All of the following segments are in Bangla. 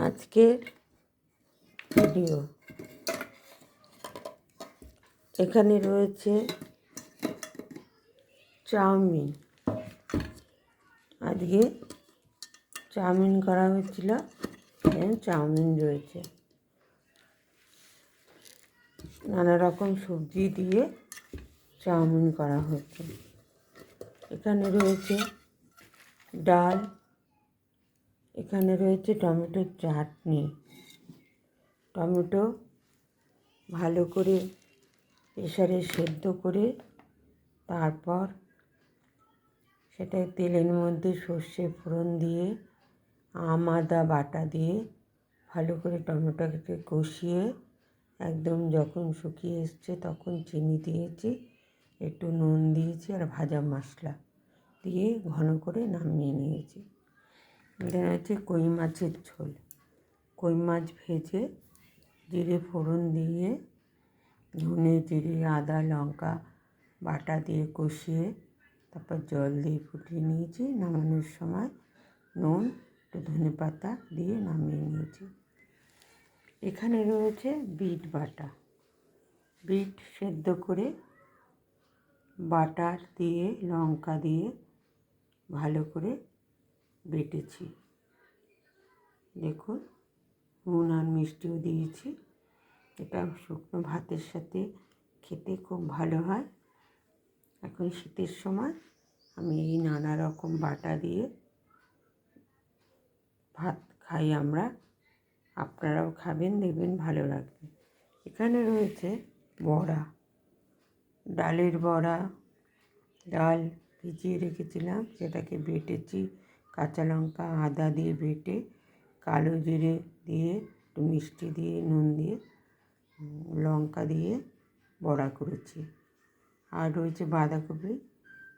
আজকের ভিডিও এখানে রয়েছে চাউমিন। আজকে চাউমিন করা হয়েছিল, চাউমিন রয়েছে নানা রকম সবজি দিয়ে চাউমিন করা হয়েছে। এখানে রয়েছে ডাল, এখানে রয়েছে টমেটোর চাটনি। টমেটো ভালো করে প্রেসারে সেদ্ধ করে তারপর সেটা তেলের মধ্যে সর্ষে ফোড়ন দিয়ে আদা বাটা দিয়ে ভালো করে টমেটোকে কষিয়ে একদম যখন শুকিয়ে এসছে তখন চিনি দিয়েছি, একটু নুন দিয়েছি আর ভাজা মশলা দিয়ে ঘন করে নামিয়ে নিয়েছি। এটা হচ্ছে কই মাছের ঝোল। কই মাছ ভেজে জিরে ফোড়ন দিয়ে ধনে জিরে আদা লঙ্কা বাটা দিয়ে কষিয়ে তারপর জল দিয়ে ফুটিয়ে নিয়েছি। নামানোর সময় নুন একটু ধনে পাতা দিয়ে নামিয়ে নিয়েছি। এখানে রয়েছে বিট বাটা। বিট সেদ্ধ করে বাটার দিয়ে লঙ্কা দিয়ে ভালো করে বেটেছি। দেখুন, নুন আর মিষ্টিও দিয়েছি। এটা শুকনো ভাতের সাথে খেতে খুব ভালো হয়। এখন শীতের সময় আমি এই নানা রকম বাটা দিয়ে ভাত খাই আমরা। আপনারাও খাবেন, দেখবেন ভালো লাগবে। এখানে রয়েছে বড়া, ডালের বড়া। ডাল ভিজিয়ে রেখেছিলাম, সেটাকে বেটেছি কাঁচা লঙ্কা আদা দিয়ে বেটে কালো জিরে দিয়ে একটু মিষ্টি দিয়ে নুন দিয়ে লঙ্কা দিয়ে বড়া করেছি। আর রয়েছে বাঁধাকপি।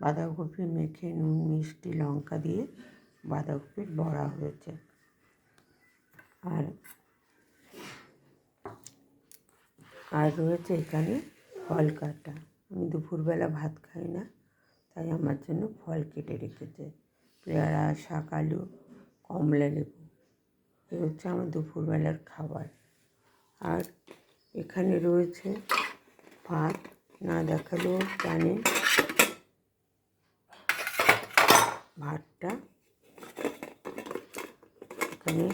বাঁধাকপি মেখে নুন মিষ্টি লঙ্কা দিয়ে বাঁধাকপির বড়া হয়েছে। আর রয়েছে এখানে ফল কাটা। আমি দুপুরবেলা ভাত খাই না, তাই আমার জন্য ফল কেটে রেখেছে। পেয়ারা, শাকালু, কমলা লেবু, এ হচ্ছে আমার দুপুরবেলার খাবার। আর এখানে রয়েছে ভাত, না দেখালেও জানেন ভাতটা। এখানে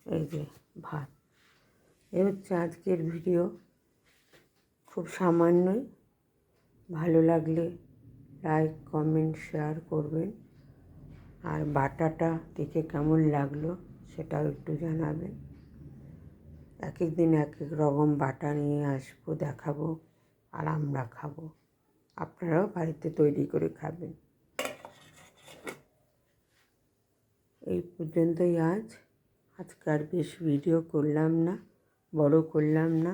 এই যে ভাত। এ হচ্ছে আজকের ভিডিও, খুব সামান্যই। ভালো লাগলে লাইক কমেন্ট শেয়ার করবেন। আর বাটাটা দেখে কেমন লাগলো সেটাও একটু জানাবেন। এক এক দিন এক এক রকম বাটা নিয়ে আসবো, দেখাবো, আর আমরা খাবো। আপনারাও বাড়িতে তৈরি করে খাবেন। এই পর্যন্তই আজকে আর বেশ ভিডিও করলাম না, বড় করলাম না,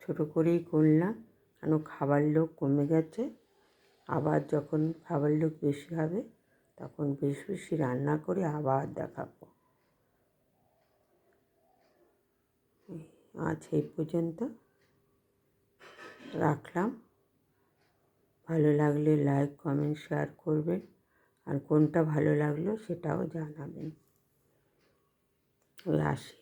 ছোট করেই করলাম, কেন খাবার লোক কমে গেছে। আবার যখন খাবার লোক বেশি হবে তখন বেশি বেশি রান্না করে আবার দেখাবো। আজ এই পর্যন্ত রাখলাম। ভালো লাগলে লাইক কমেন্ট শেয়ার করবেন, আর কোনটা ভালো লাগলো সেটাও জানাবেন। আসি।